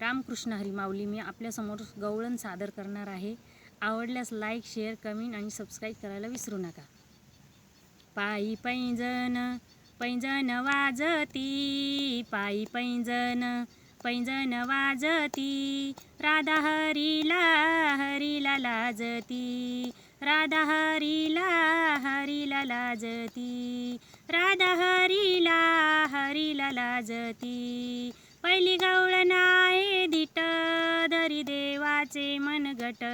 रामकृष्ण हरी माऊली मी आपल्यासमोर गवळण सादर करणार आहे. आवडल्यास लाईक, शेअर, कमेंट आणि सबस्क्राईब करायला विसरू नका. पायी पैंजण पैंजण वाजती, पायी पैंजण पैंजण वाजती, राधा हरीला हरीला लाजती, राधा हरीला हरीला लाजती, राधा हरीला हरीला लाजती. पहिली गवळण आहे धीट, धरी देवाचे मनगट,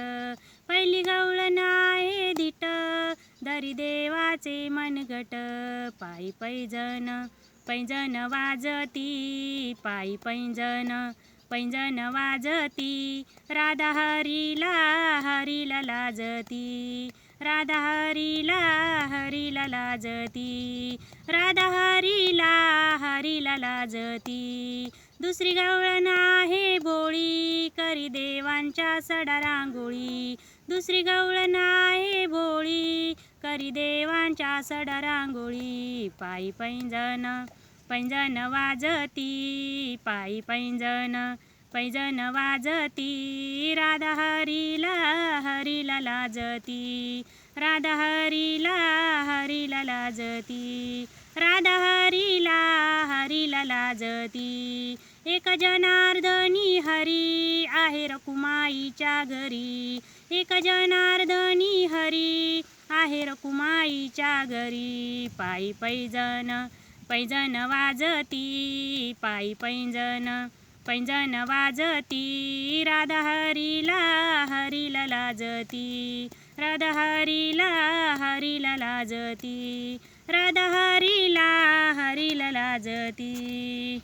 पहिली गवळण आहे धीट, धरी देवाचे मनगट. पायी पैंजण पैंजण वाजती, पायी पैंजण पैंजण वाजती, राधा हरीला हरीला लाजती, राधा हरीला हरीला लाजती, राधा हरीला हरीला लाजती. दुसरी गवळण आहे भोळी, करी देवांच्या सडा रांगोळी, दुसरी गवळण आहे भोळी, करी देवांच्या सडा रांगोळी. पायी पैंजण पैंजण वाजती, पायी पैंजण पैंजण वाजती, राधा हरीला हरीला लाजती, राधा हरीला हरीला लाजती, राधा हरीला हरीला लाजती. एक जनार्दनी हरी आहे रखुमाईच्या घरी, एक जनार्दनी हरी आहे रखुमाईच्या घरी. पायी पैंजण पैंजण वाजती, पायी पैंजण पैंजण वाजती, राधा हरीला हरीला लाजती, राधा हरीला हरीला लाजती, राधा हरीला हरीला लाजती.